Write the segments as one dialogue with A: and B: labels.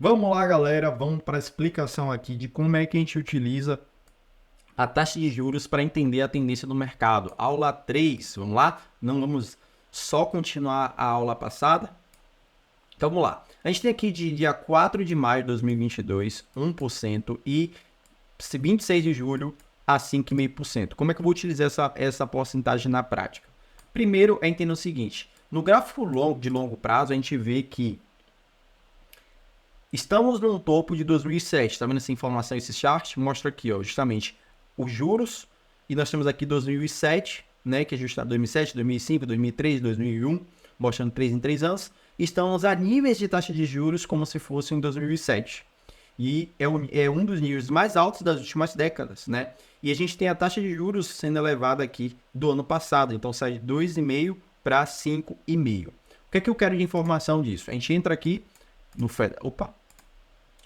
A: Vamos lá, galera, vamos para a explicação aqui de como é que a gente utiliza a taxa de juros para entender a tendência do mercado. Aula 3, vamos lá? Não vamos só continuar a aula passada. Então vamos lá. A gente tem aqui de dia 4 de maio de 2022, 1% e 26 de julho a 5,5%. Como é que eu vou utilizar essa porcentagem na prática? Primeiro é entender o seguinte, no gráfico de longo prazo a gente vê que estamos no topo de 2007, tá vendo essa informação, esse chart? Mostra aqui, ó, justamente os juros, e nós temos aqui 2007, né, que é justamente 2007, 2005, 2003, 2001, mostrando 3 em 3 anos, estamos a níveis de taxa de juros como se fosse em 2007. E é um dos níveis mais altos das últimas décadas, né? E a gente tem a taxa de juros sendo elevada aqui do ano passado, então sai de 2,5 para 5,5. O que é que eu quero de informação disso? A gente entra aqui no Fed. Opa!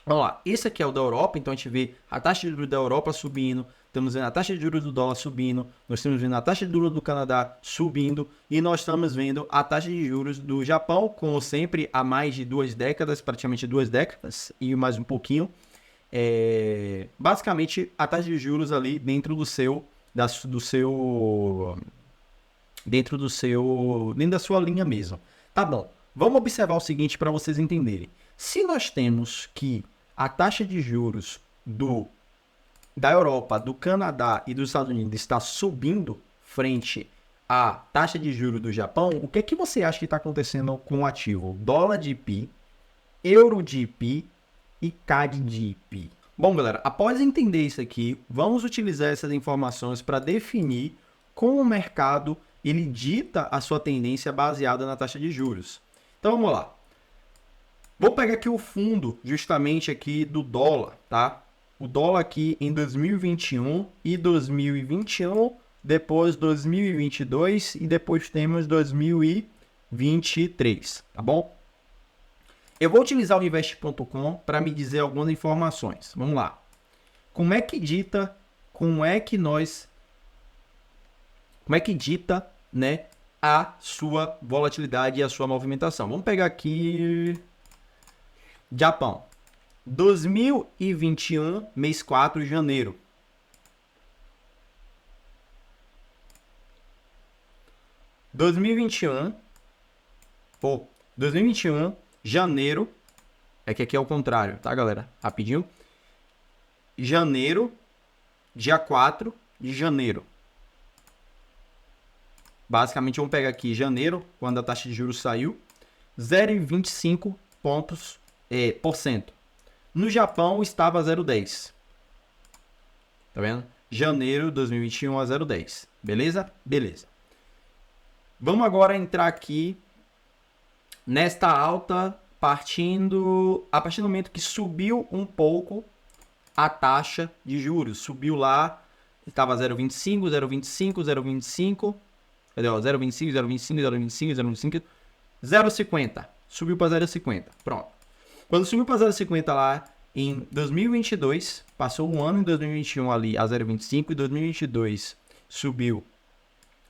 A: Vamos lá, esse aqui é o da Europa, então a gente vê a taxa de juros da Europa subindo, estamos vendo a taxa de juros do dólar subindo, nós estamos vendo a taxa de juros do Canadá subindo e nós estamos vendo a taxa de juros do Japão, como sempre, há mais de 2 décadas, praticamente 2 décadas e mais um pouquinho. Basicamente, a taxa de juros ali dentro da sua linha mesmo. Tá bom, vamos observar o seguinte para vocês entenderem. Se nós temos que a taxa de juros da Europa, do Canadá e dos Estados Unidos está subindo frente à taxa de juros do Japão, o que é que você acha que está acontecendo com o ativo? Dólar de IPI, euro de IPI e CAD de IPI. Bom, galera, após entender isso aqui, vamos utilizar essas informações para definir como o mercado ele dita a sua tendência baseada na taxa de juros. Então, vamos lá. Vou pegar aqui o fundo, justamente aqui do dólar, tá? O dólar aqui em 2021 e 2021, depois 2022 e depois temos 2023, tá bom? Eu vou utilizar o invest.com para me dizer algumas informações. Vamos lá. Como é que dita, né, a sua volatilidade e a sua movimentação? Vamos pegar aqui Japão. 2021, mês 4 de janeiro. Dois mil e vinte e um, janeiro. É que aqui é o contrário, tá, galera? Rapidinho. Janeiro, dia 4 de janeiro. Basicamente, vamos pegar aqui janeiro, quando a taxa de juros saiu, 0,25 pontos por cento. No Japão estava 0,10. Tá vendo? Janeiro de 2021 a 0,10. Beleza? Beleza. Vamos agora entrar aqui nesta alta a partir do momento que subiu um pouco a taxa de juros. Subiu lá, estava 0,25, 0,25, 0,25. Cadê? 0,25, 0,25, 0,25, 0,25, 0,50. Subiu para 0,50. Pronto. Quando subiu para 0,50 lá em 2022, passou um ano em 2021 ali a 0,25 e 2022 subiu,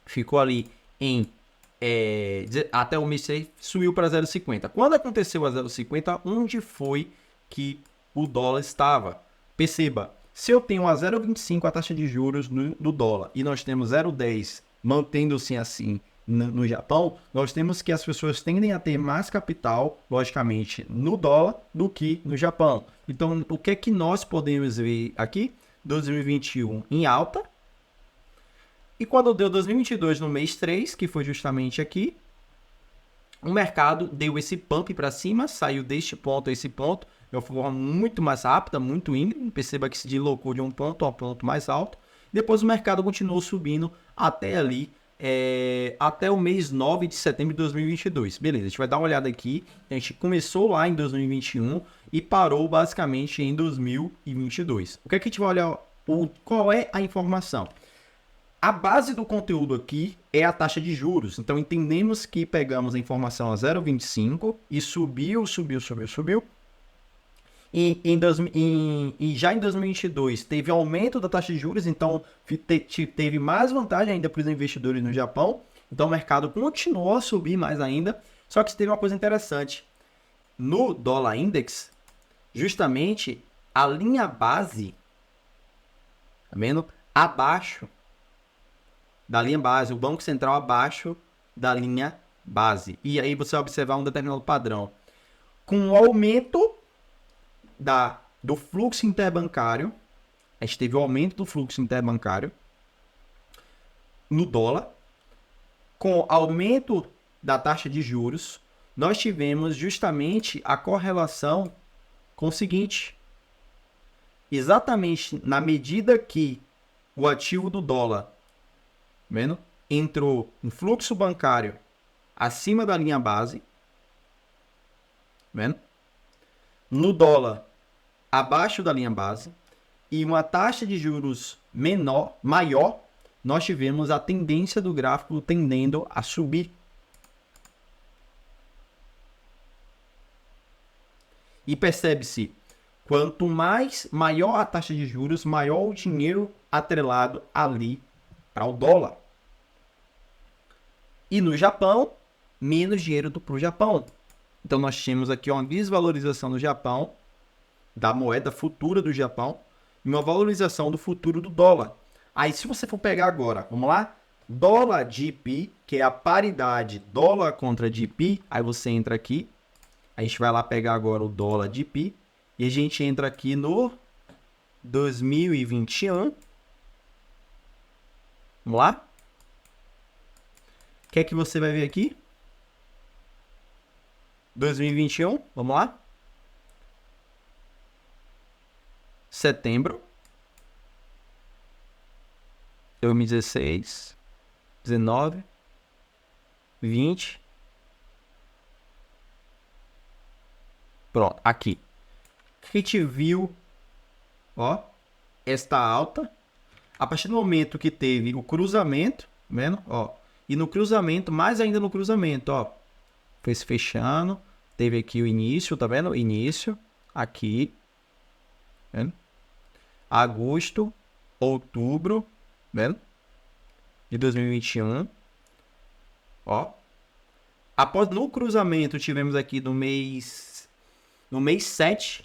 A: ficou ali em até o mês 6, subiu para 0,50. Quando aconteceu a 0,50, onde foi que o dólar estava? Perceba, se eu tenho a 0,25 a taxa de juros do dólar e nós temos 0,10 mantendo-se assim no Japão, nós temos que as pessoas tendem a ter mais capital, logicamente, no dólar do que no Japão. Então, o que é que nós podemos ver aqui? 2021 em alta. E quando deu 2022 no mês 3, que foi justamente aqui, o mercado deu esse pump para cima, saiu deste ponto a esse ponto, de uma forma muito mais rápida, muito íngreme. Perceba que se deslocou de um ponto a um ponto mais alto. Depois o mercado continuou subindo até ali, até o mês 9 de setembro de 2022. Beleza, a gente vai dar uma olhada aqui. A gente começou lá em 2021 e parou basicamente em 2022. O que é que a gente vai olhar? Qual é a informação? A base do conteúdo aqui é a taxa de juros. Então, entendemos que pegamos a informação a 0,25 e subiu. E já em 2022 teve aumento da taxa de juros, então teve mais vantagem ainda para os investidores no Japão. Então, o mercado continuou a subir mais ainda. Só que teve uma coisa interessante. No dólar index, justamente a linha base, tá vendo? Abaixo da linha base, o Banco Central abaixo da linha base. E aí você vai observar um determinado padrão. Com o aumento do fluxo interbancário, a gente teve o aumento do fluxo interbancário no dólar, com aumento da taxa de juros, nós tivemos justamente a correlação com o seguinte: exatamente na medida que o ativo do dólar, vendo, entrou um fluxo bancário acima da linha base, vendo, no dólar abaixo da linha base e uma taxa de juros maior, nós tivemos a tendência do gráfico tendendo a subir. E percebe-se, quanto maior a taxa de juros, maior o dinheiro atrelado ali para o dólar. E no Japão, menos dinheiro para o Japão. Então nós tínhamos aqui uma desvalorização do Japão, da moeda futura do Japão, e uma valorização do futuro do dólar. Aí se você for pegar agora, vamos lá, dólar GP, que é a paridade dólar contra GP, aí você entra aqui, a gente vai lá pegar agora o dólar GP, e a gente entra aqui no 2021. Vamos lá? O que é que você vai ver aqui? 2021, vamos lá? Setembro. 2016, 19, 20. Pronto, aqui. A gente viu, ó, esta alta. A partir do momento que teve o cruzamento, vendo? Ó, e no cruzamento, mais ainda no cruzamento, ó, foi se fechando. Teve aqui o início, tá vendo? Início, aqui, vendo? Agosto, outubro, vendo? De 2021. Ó. Após no cruzamento, tivemos aqui no mês 7.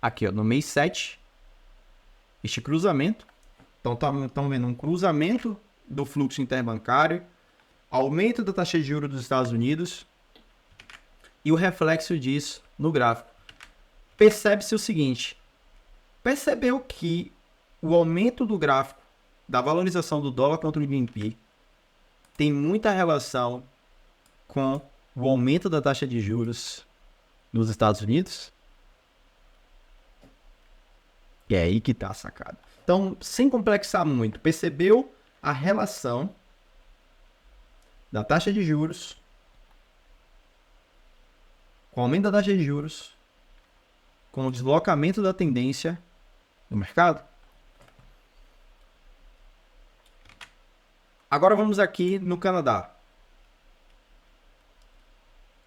A: Aqui, ó, no mês 7. Este cruzamento. Então, estamos vendo um cruzamento do fluxo interbancário, aumento da taxa de juros dos Estados Unidos e o reflexo disso no gráfico. Percebe-se o seguinte: percebeu que o aumento do gráfico da valorização do dólar contra o GBP tem muita relação com o aumento da taxa de juros nos Estados Unidos? E é aí que tá a sacada. Então, sem complexar muito, percebeu a relação da taxa de juros com o aumento da taxa de juros com o deslocamento da tendência no mercado? Agora vamos aqui no Canadá.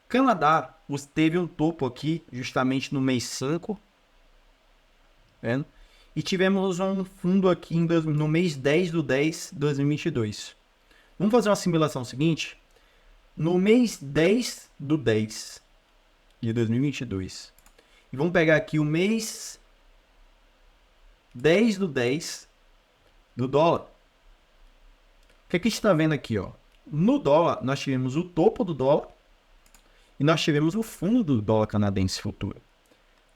A: Canadá teve um topo aqui justamente no mês 5. Vendo? E tivemos um fundo aqui no mês 10 do 10 de 2022. Vamos fazer uma simulação seguinte. No mês 10 do 10 de 2022. E vamos pegar aqui o mês 10 do 10 do dólar. O que a gente está vendo aqui, ó? No dólar, nós tivemos o topo do dólar e nós tivemos o fundo do dólar canadense futuro.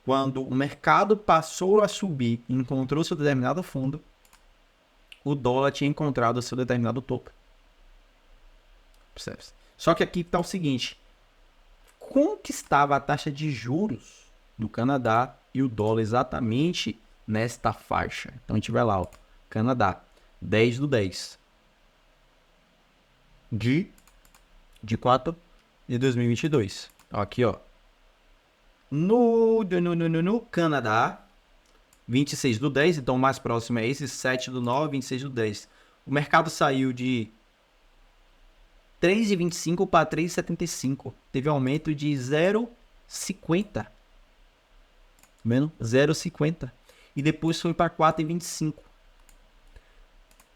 A: Quando o mercado passou a subir e encontrou seu determinado fundo, o dólar tinha encontrado seu determinado topo. Percebe? Só que aqui está o seguinte: como que estava a taxa de juros do Canadá e o dólar exatamente nesta faixa? Então a gente vai lá, ó, Canadá, 10 do 10 de 4 de 2022. Aqui, ó. No Canadá, 26 do 10, então o mais próximo é esse, 7 do 9, 26 do 10. O mercado saiu de 3,25 para 3,75. Teve um aumento de 0,50. Vendo? 0,50. E depois foi para 4,25.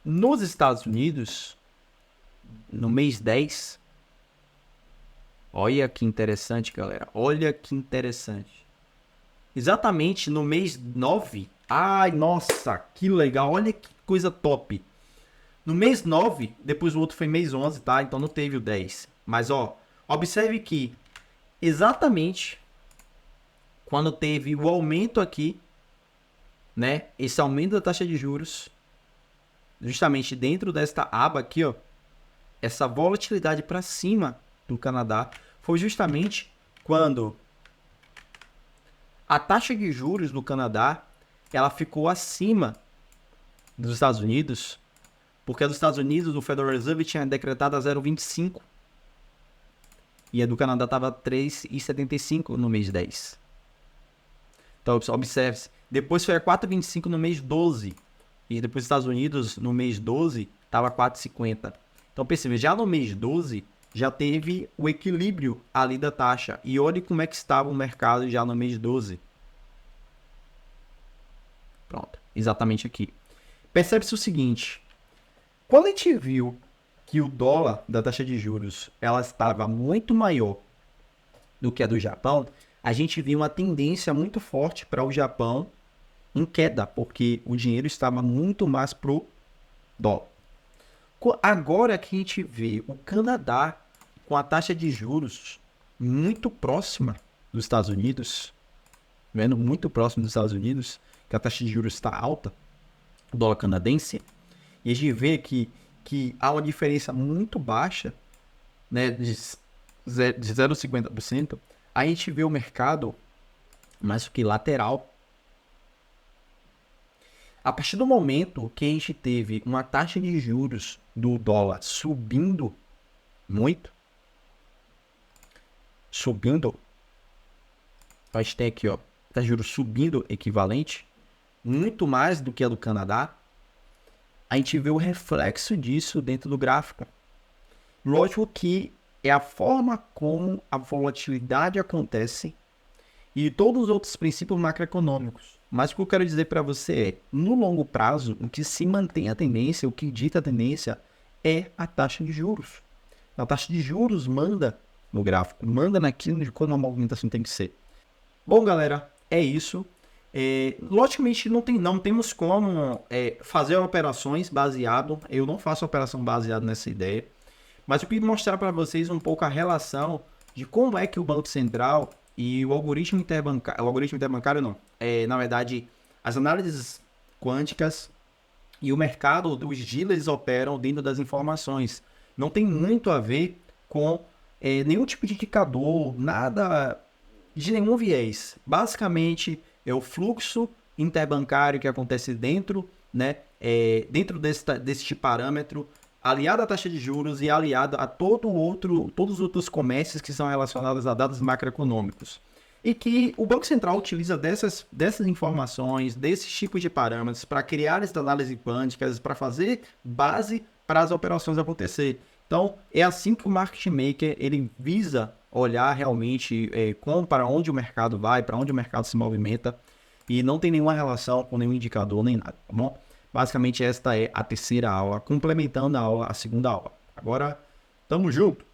A: Nos Estados Unidos, no mês 10, Olha que interessante, galera. Olha que interessante. Exatamente no mês 9. Ai, nossa, que legal. Olha que coisa top. No mês 9, depois o outro foi mês 11, tá? Então não teve o 10. Mas, ó, observe que exatamente quando teve o aumento aqui, né? Esse aumento da taxa de juros, justamente dentro desta aba aqui, ó, essa volatilidade para cima do Canadá foi justamente quando a taxa de juros do Canadá ela ficou acima dos Estados Unidos, porque a dos Estados Unidos o Federal Reserve tinha decretado a 0,25 e a do Canadá estava 3,75 no mês 10. Então, observe-se. Depois foi a 4,25 no mês 12. E depois os Estados Unidos, no mês 12, estava 4,50. Então, percebe, já no mês 12, já teve o equilíbrio ali da taxa. E olhe como é que estava o mercado já no mês 12. Pronto, exatamente aqui. Percebe-se o seguinte. Quando a gente viu que o dólar da taxa de juros ela estava muito maior do que a do Japão, a gente viu uma tendência muito forte para o Japão em queda, porque o dinheiro estava muito mais pro dólar. Agora que a gente vê o Canadá com a taxa de juros muito próxima dos Estados Unidos, vendo muito próximo dos Estados Unidos, que a taxa de juros está alta, o dólar canadense, e a gente vê que há uma diferença muito baixa, né, de 0,50%, a gente vê o mercado mais que lateral. A partir do momento que a gente teve uma taxa de juros do dólar subindo muito, a gente tem aqui, ó, taxa de juros subindo equivalente, muito mais do que a do Canadá, a gente vê o reflexo disso dentro do gráfico. Lógico que é a forma como a volatilidade acontece e todos os outros princípios macroeconômicos. Mas o que eu quero dizer para você é, no longo prazo, o que se mantém a tendência, o que dita a tendência é a taxa de juros. A taxa de juros manda no gráfico, manda naquilo de quando a movimentação tem que ser. Bom, galera, é isso. Logicamente, não temos como fazer operações baseado, eu não faço operação baseada nessa ideia, mas eu queria mostrar para vocês um pouco a relação de como é que o Banco Central e o algoritmo interbancário não, na verdade, as análises quânticas e o mercado, os dealers operam dentro das informações. Não tem muito a ver com nenhum tipo de indicador, nada de nenhum viés. Basicamente, é o fluxo interbancário que acontece dentro, né, dentro deste parâmetro, aliado à taxa de juros e aliado a todos os outros comércios que são relacionados a dados macroeconômicos. E que o Banco Central utiliza dessas informações, desses tipos de parâmetros, para criar essas análises quânticas, para fazer base para as operações acontecer. Então, é assim que o market maker ele visa olhar realmente para onde o mercado vai, para onde o mercado se movimenta, e não tem nenhuma relação com nenhum indicador nem nada, tá bom? Basicamente, esta é a terceira aula, complementando a segunda aula. Agora, tamo junto!